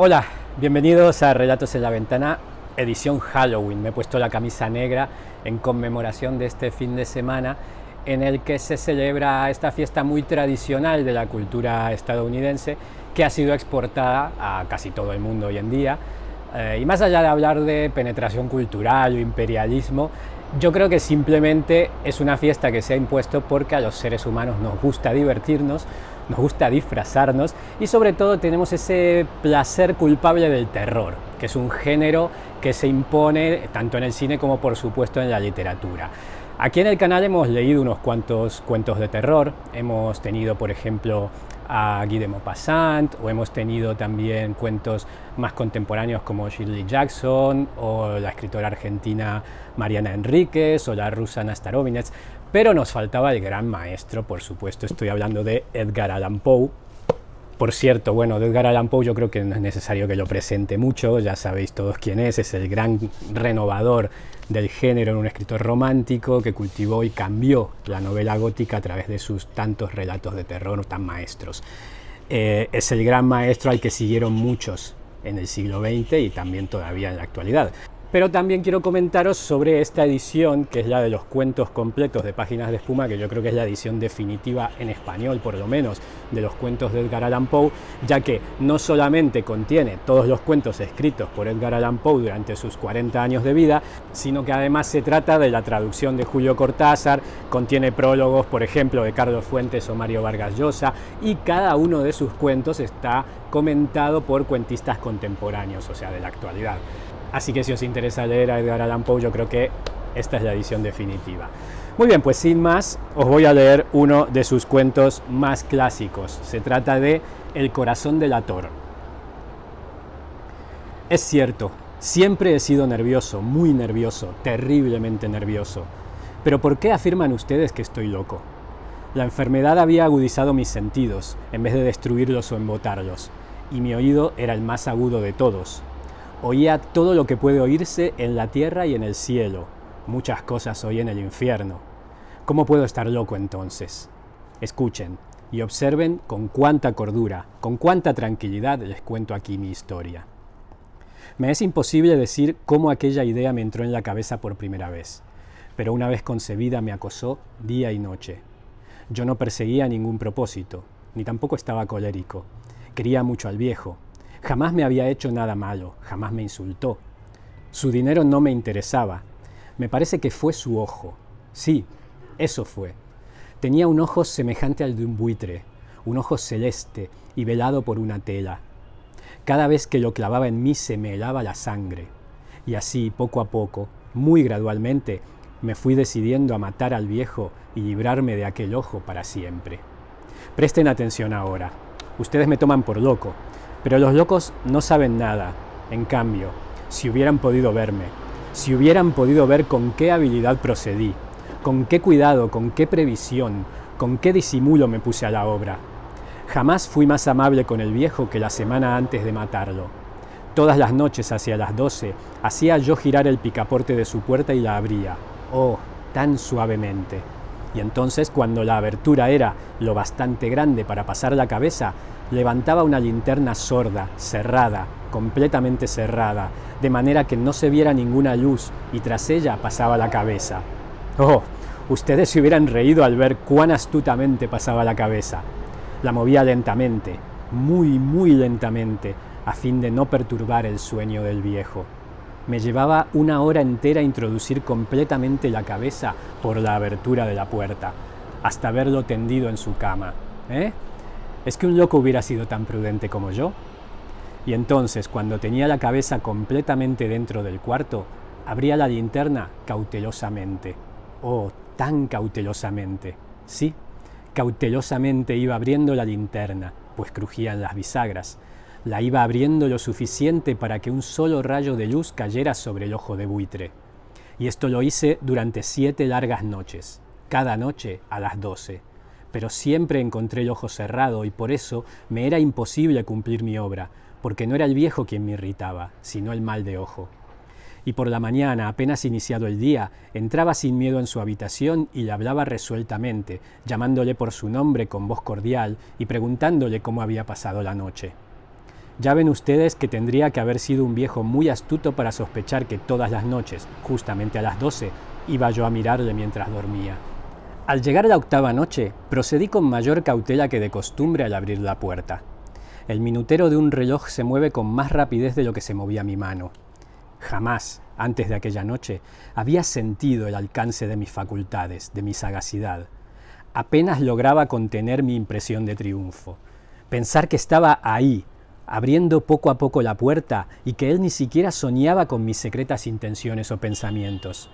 Hola, bienvenidos a Relatos en la Ventana, edición Halloween. Me he puesto la camisa negra en conmemoración de este fin de semana en el que se celebra esta fiesta muy tradicional de la cultura estadounidense que ha sido exportada a casi todo el mundo hoy en día. Y más allá de hablar de penetración cultural o imperialismo, yo creo que simplemente es una fiesta que se ha impuesto porque a los seres humanos nos gusta divertirnos, nos gusta disfrazarnos y sobre todo tenemos ese placer culpable del terror, que es un género que se impone tanto en el cine como por supuesto en la literatura. Aquí en el canal hemos leído unos cuantos cuentos de terror, hemos tenido por ejemplo a Guy de Maupassant, o hemos tenido también cuentos más contemporáneos como Shirley Jackson, o la escritora argentina Mariana Enríquez, o la rusa Ana Starovinets, pero nos faltaba el gran maestro, por supuesto, estoy hablando de Edgar Allan Poe. Por cierto, bueno, de Edgar Allan Poe yo creo que no es necesario que lo presente mucho, ya sabéis todos quién es el gran renovador del género, un escritor romántico que cultivó y cambió la novela gótica a través de sus tantos relatos de terror tan maestros. Es el gran maestro al que siguieron muchos en el siglo XX y también todavía en la actualidad. Pero también quiero comentaros sobre esta edición, que es la de los cuentos completos de Páginas de Espuma, que yo creo que es la edición definitiva en español, por lo menos, de los cuentos de Edgar Allan Poe, ya que no solamente contiene todos los cuentos escritos por Edgar Allan Poe durante sus 40 años de vida, sino que además se trata de la traducción de Julio Cortázar, contiene prólogos, por ejemplo, de Carlos Fuentes o Mario Vargas Llosa, y cada uno de sus cuentos está comentado por cuentistas contemporáneos, o sea, de la actualidad. Así que si os interesa leer a Edgar Allan Poe, yo creo que esta es la edición definitiva. Muy bien, pues sin más, os voy a leer uno de sus cuentos más clásicos. Se trata de El corazón del Ator. Es cierto, siempre he sido nervioso, muy nervioso, terriblemente nervioso. Pero ¿por qué afirman ustedes que estoy loco? La enfermedad había agudizado mis sentidos, en vez de destruirlos o embotarlos, y mi oído era el más agudo de todos. Oía todo lo que puede oírse en la tierra y en el cielo. Muchas cosas oí en el infierno. ¿Cómo puedo estar loco entonces? Escuchen y observen con cuánta cordura, con cuánta tranquilidad les cuento aquí mi historia. Me es imposible decir cómo aquella idea me entró en la cabeza por primera vez, pero una vez concebida me acosó día y noche. Yo no perseguía ningún propósito, ni tampoco estaba colérico. Quería mucho al viejo. Jamás me había hecho nada malo, jamás me insultó. Su dinero no me interesaba. Me parece que fue su ojo. Sí, eso fue. Tenía un ojo semejante al de un buitre, un ojo celeste y velado por una tela. Cada vez que lo clavaba en mí se me helaba la sangre. Y así, poco a poco, muy gradualmente, me fui decidiendo a matar al viejo y librarme de aquel ojo para siempre. Presten atención ahora. Ustedes me toman por loco. Pero los locos no saben nada. En cambio, si hubieran podido verme, si hubieran podido ver con qué habilidad procedí, con qué cuidado, con qué previsión, con qué disimulo me puse a la obra. Jamás fui más amable con el viejo que la semana antes de matarlo. Todas las noches hacia las 12 hacía yo girar el picaporte de su puerta y la abría. Oh, tan suavemente. Y entonces, cuando la abertura era lo bastante grande para pasar la cabeza, levantaba una linterna sorda, cerrada, completamente cerrada, de manera que no se viera ninguna luz, y tras ella pasaba la cabeza. Oh, ustedes se hubieran reído al ver cuán astutamente pasaba la cabeza. La movía lentamente, muy lentamente, a fin de no perturbar el sueño del viejo. Me llevaba una hora entera introducir completamente la cabeza por la abertura de la puerta, hasta verlo tendido en su cama. ¿Es que un loco hubiera sido tan prudente como yo? Y entonces, cuando tenía la cabeza completamente dentro del cuarto, abría la linterna cautelosamente. Oh, tan cautelosamente. Sí, cautelosamente iba abriendo la linterna, pues crujían las bisagras. La iba abriendo lo suficiente para que un solo rayo de luz cayera sobre el ojo de buitre. Y esto lo hice durante 7 largas noches, cada noche a las 12. Pero siempre encontré el ojo cerrado y por eso me era imposible cumplir mi obra, porque no era el viejo quien me irritaba, sino el mal de ojo. Y por la mañana, apenas iniciado el día, entraba sin miedo en su habitación y le hablaba resueltamente, llamándole por su nombre con voz cordial y preguntándole cómo había pasado la noche. Ya ven ustedes que tendría que haber sido un viejo muy astuto para sospechar que todas las noches, justamente a las 12, iba yo a mirarle mientras dormía. Al llegar a la octava noche, procedí con mayor cautela que de costumbre al abrir la puerta. El minutero de un reloj se mueve con más rapidez de lo que se movía mi mano. Jamás, antes de aquella noche, había sentido el alcance de mis facultades, de mi sagacidad. Apenas lograba contener mi impresión de triunfo. Pensar que estaba ahí, abriendo poco a poco la puerta, y que él ni siquiera soñaba con mis secretas intenciones o pensamientos.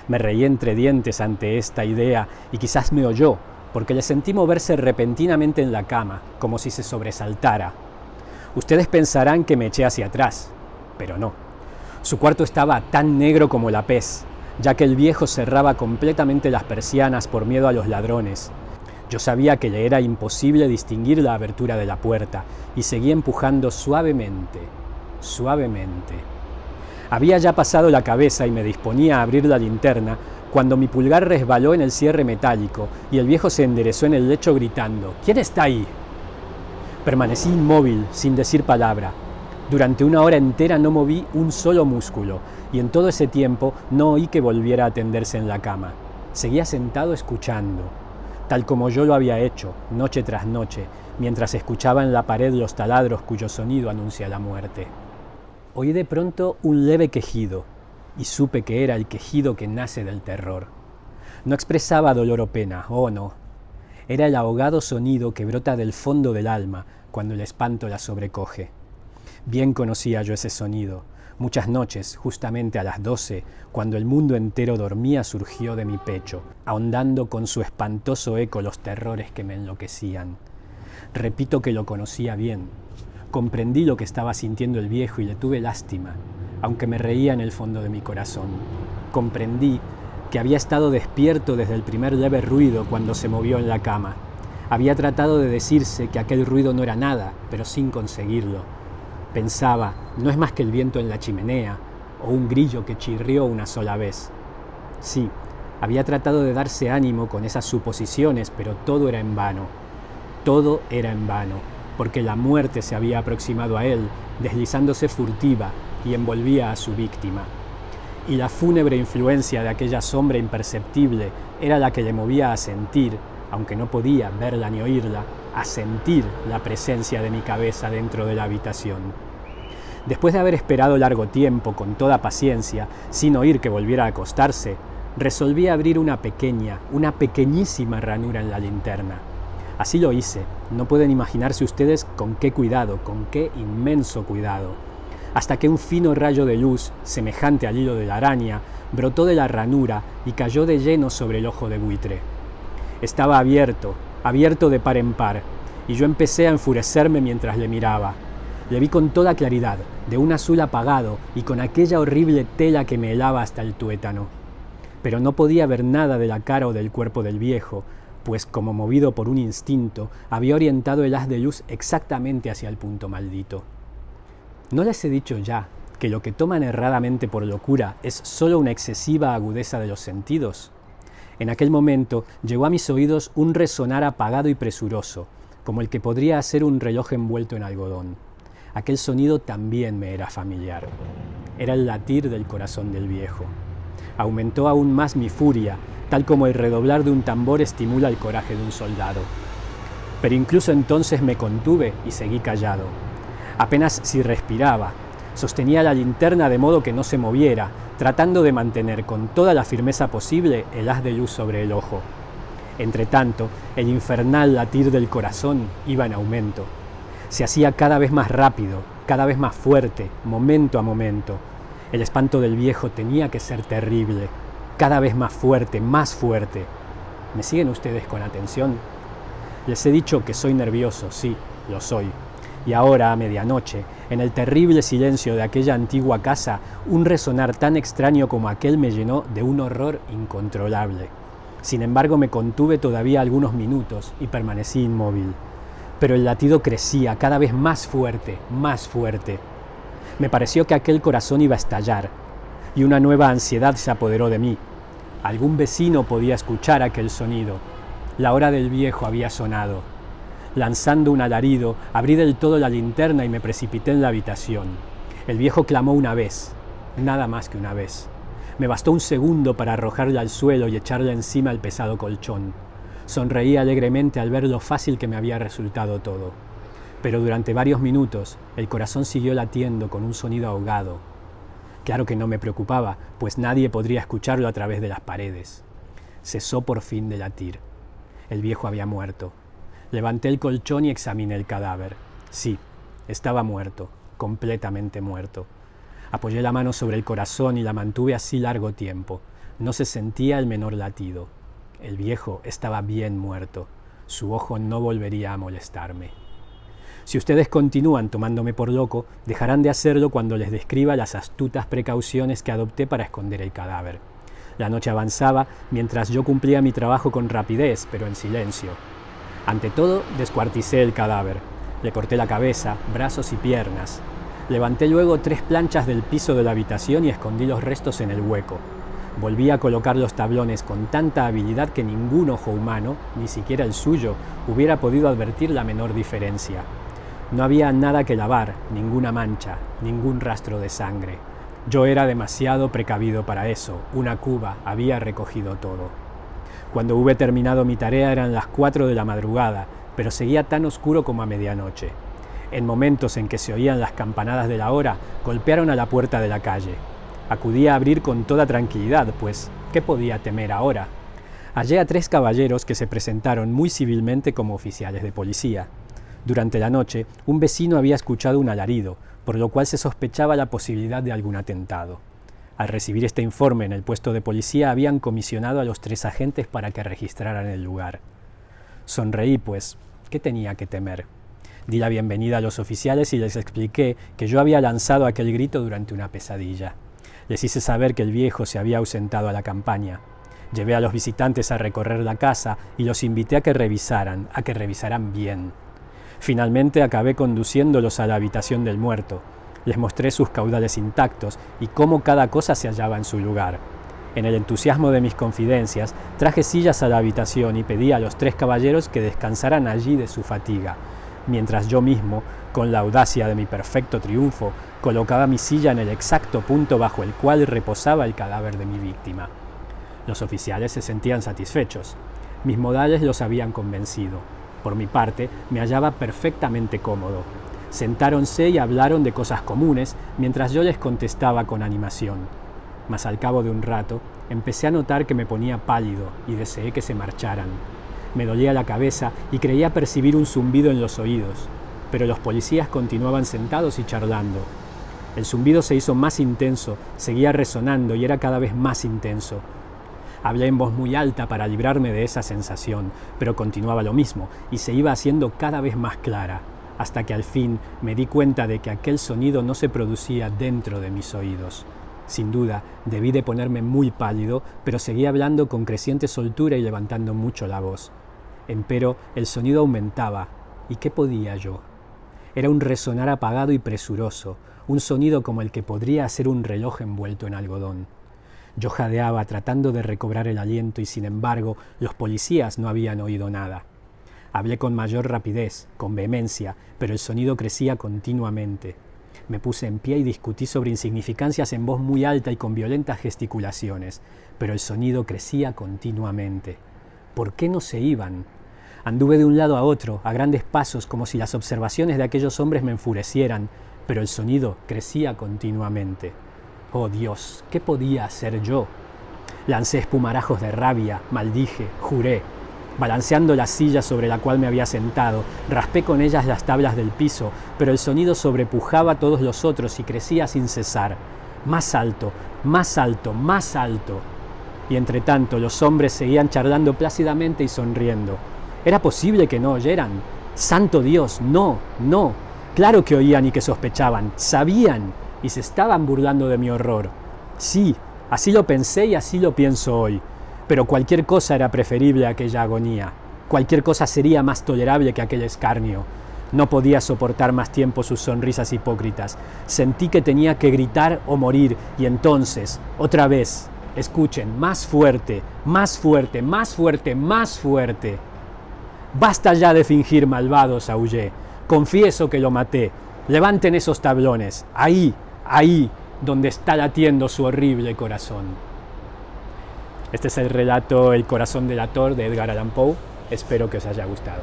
Me reí entre dientes ante esta idea y quizás me oyó, porque le sentí moverse repentinamente en la cama, como si se sobresaltara. Ustedes pensarán que me eché hacia atrás, pero no. Su cuarto estaba tan negro como la pez, ya que el viejo cerraba completamente las persianas por miedo a los ladrones. Yo sabía que le era imposible distinguir la abertura de la puerta y seguí empujando suavemente, suavemente. Había ya pasado la cabeza y me disponía a abrir la linterna cuando mi pulgar resbaló en el cierre metálico y el viejo se enderezó en el lecho gritando: «¿Quién está ahí?». Permanecí inmóvil, sin decir palabra. Durante una hora entera no moví un solo músculo y en todo ese tiempo no oí que volviera a tenderse en la cama. Seguía sentado escuchando, tal como yo lo había hecho, noche tras noche, mientras escuchaba en la pared los taladros cuyo sonido anuncia la muerte. Oí de pronto un leve quejido, y supe que era el quejido que nace del terror. No expresaba dolor o pena, oh no. Era el ahogado sonido que brota del fondo del alma cuando el espanto la sobrecoge. Bien conocía yo ese sonido. Muchas noches, justamente a las 12, cuando el mundo entero dormía, surgió de mi pecho, ahondando con su espantoso eco los terrores que me enloquecían. Repito que lo conocía bien. Comprendí lo que estaba sintiendo el viejo y le tuve lástima, aunque me reía en el fondo de mi corazón. Comprendí que había estado despierto desde el primer leve ruido cuando se movió en la cama. Había tratado de decirse que aquel ruido no era nada, pero sin conseguirlo. Pensaba, no es más que el viento en la chimenea, o un grillo que chirrió una sola vez. Sí, había tratado de darse ánimo con esas suposiciones, pero todo era en vano. Todo era en vano, porque la muerte se había aproximado a él, deslizándose furtiva, y envolvía a su víctima. Y la fúnebre influencia de aquella sombra imperceptible era la que le movía a sentir, aunque no podía verla ni oírla, a sentir la presencia de mi cabeza dentro de la habitación. Después de haber esperado largo tiempo, con toda paciencia, sin oír que volviera a acostarse, resolví abrir una pequeñísima ranura en la linterna. Así lo hice. No pueden imaginarse ustedes con qué cuidado, con qué inmenso cuidado. Hasta que un fino rayo de luz, semejante al hilo de la araña, brotó de la ranura y cayó de lleno sobre el ojo de buitre. Estaba abierto de par en par, y yo empecé a enfurecerme mientras le miraba. Le vi con toda claridad, de un azul apagado y con aquella horrible tela que me helaba hasta el tuétano. Pero no podía ver nada de la cara o del cuerpo del viejo, pues como movido por un instinto, había orientado el haz de luz exactamente hacia el punto maldito. ¿No les he dicho ya que lo que toman erradamente por locura es solo una excesiva agudeza de los sentidos? En aquel momento llegó a mis oídos un resonar apagado y presuroso, como el que podría hacer un reloj envuelto en algodón. Aquel sonido también me era familiar. Era el latir del corazón del viejo. Aumentó aún más mi furia, tal como el redoblar de un tambor estimula el coraje de un soldado. Pero incluso entonces me contuve y seguí callado. Apenas si respiraba. Sostenía la linterna de modo que no se moviera, tratando de mantener con toda la firmeza posible el haz de luz sobre el ojo. Entretanto, el infernal latir del corazón iba en aumento. Se hacía cada vez más rápido, cada vez más fuerte, momento a momento. El espanto del viejo tenía que ser terrible, cada vez más fuerte, más fuerte. ¿Me siguen ustedes con atención? Les he dicho que soy nervioso, sí, lo soy. Y ahora, a medianoche, en el terrible silencio de aquella antigua casa, un resonar tan extraño como aquel me llenó de un horror incontrolable. Sin embargo, me contuve todavía algunos minutos y permanecí inmóvil. Pero el latido crecía cada vez más fuerte, más fuerte. Me pareció que aquel corazón iba a estallar, y una nueva ansiedad se apoderó de mí. Algún vecino podía escuchar aquel sonido. La hora del viejo había sonado. Lanzando un alarido, abrí del todo la linterna y me precipité en la habitación. El viejo clamó una vez, nada más que una vez. Me bastó un segundo para arrojarla al suelo y echarla encima el pesado colchón. Sonreí alegremente al ver lo fácil que me había resultado todo. Pero durante varios minutos el corazón siguió latiendo con un sonido ahogado. Claro que no me preocupaba, pues nadie podría escucharlo a través de las paredes. Cesó por fin de latir. El viejo había muerto. Levanté el colchón y examiné el cadáver. Sí, estaba muerto, completamente muerto. Apoyé la mano sobre el corazón y la mantuve así largo tiempo. No se sentía el menor latido. El viejo estaba bien muerto. Su ojo no volvería a molestarme. Si ustedes continúan tomándome por loco, dejarán de hacerlo cuando les describa las astutas precauciones que adopté para esconder el cadáver. La noche avanzaba mientras yo cumplía mi trabajo con rapidez, pero en silencio. Ante todo, descuarticé el cadáver. Le corté la cabeza, brazos y piernas. Levanté luego 3 planchas del piso de la habitación y escondí los restos en el hueco. Volví a colocar los tablones con tanta habilidad que ningún ojo humano, ni siquiera el suyo, hubiera podido advertir la menor diferencia. No había nada que lavar, ninguna mancha, ningún rastro de sangre. Yo era demasiado precavido para eso. Una cuba había recogido todo. Cuando hube terminado mi tarea eran las 4 de la madrugada, pero seguía tan oscuro como a medianoche. En momentos en que se oían las campanadas de la hora, golpearon a la puerta de la calle. Acudí a abrir con toda tranquilidad, pues, ¿qué podía temer ahora? Hallé a 3 caballeros que se presentaron muy civilmente como oficiales de policía. Durante la noche, un vecino había escuchado un alarido, por lo cual se sospechaba la posibilidad de algún atentado. Al recibir este informe en el puesto de policía, habían comisionado a los 3 agentes para que registraran el lugar. Sonreí, pues, ¿qué tenía que temer? Di la bienvenida a los oficiales y les expliqué que yo había lanzado aquel grito durante una pesadilla. Les hice saber que el viejo se había ausentado a la campaña. Llevé a los visitantes a recorrer la casa y los invité a que revisaran bien. Finalmente acabé conduciéndolos a la habitación del muerto. Les mostré sus caudales intactos y cómo cada cosa se hallaba en su lugar. En el entusiasmo de mis confidencias, traje sillas a la habitación y pedí a los 3 caballeros que descansaran allí de su fatiga, mientras yo mismo, con la audacia de mi perfecto triunfo, colocaba mi silla en el exacto punto bajo el cual reposaba el cadáver de mi víctima. Los oficiales se sentían satisfechos. Mis modales los habían convencido. Por mi parte, me hallaba perfectamente cómodo. Sentáronse y hablaron de cosas comunes, mientras yo les contestaba con animación. Mas al cabo de un rato, empecé a notar que me ponía pálido y deseé que se marcharan. Me dolía la cabeza y creía percibir un zumbido en los oídos, pero los policías continuaban sentados y charlando. El zumbido se hizo más intenso, seguía resonando y era cada vez más intenso. Hablé en voz muy alta para librarme de esa sensación, pero continuaba lo mismo y se iba haciendo cada vez más clara, hasta que al fin me di cuenta de que aquel sonido no se producía dentro de mis oídos. Sin duda, debí de ponerme muy pálido, pero seguía hablando con creciente soltura y levantando mucho la voz. Empero, el sonido aumentaba, ¿y qué podía yo? Era un resonar apagado y presuroso, un sonido como el que podría hacer un reloj envuelto en algodón. Yo jadeaba tratando de recobrar el aliento y sin embargo los policías no habían oído nada. Hablé con mayor rapidez, con vehemencia, pero el sonido crecía continuamente. Me puse en pie y discutí sobre insignificancias en voz muy alta y con violentas gesticulaciones, pero el sonido crecía continuamente. ¿Por qué no se iban? Anduve de un lado a otro, a grandes pasos, como si las observaciones de aquellos hombres me enfurecieran, pero el sonido crecía continuamente. Oh Dios, ¿qué podía hacer yo? Lancé espumarajos de rabia, maldije, juré. Balanceando la silla sobre la cual me había sentado, raspé con ellas las tablas del piso, pero el sonido sobrepujaba a todos los otros y crecía sin cesar. Más alto, más alto, más alto. Y entre tanto los hombres seguían charlando plácidamente y sonriendo. ¿Era posible que no oyeran? ¡Santo Dios! ¡No! ¡No! Claro que oían y que sospechaban. ¡Sabían! Y se estaban burlando de mi horror. Sí, así lo pensé y así lo pienso hoy. Pero cualquier cosa era preferible a aquella agonía. Cualquier cosa sería más tolerable que aquel escarnio. No podía soportar más tiempo sus sonrisas hipócritas. Sentí que tenía que gritar o morir, y entonces, otra vez, escuchen, más fuerte, más fuerte, más fuerte, más fuerte. Basta ya de fingir malvados, aullé. Confieso que lo maté. Levanten esos tablones. Ahí, donde está latiendo su horrible corazón. Este es el relato El corazón delator de Edgar Allan Poe. Espero que os haya gustado.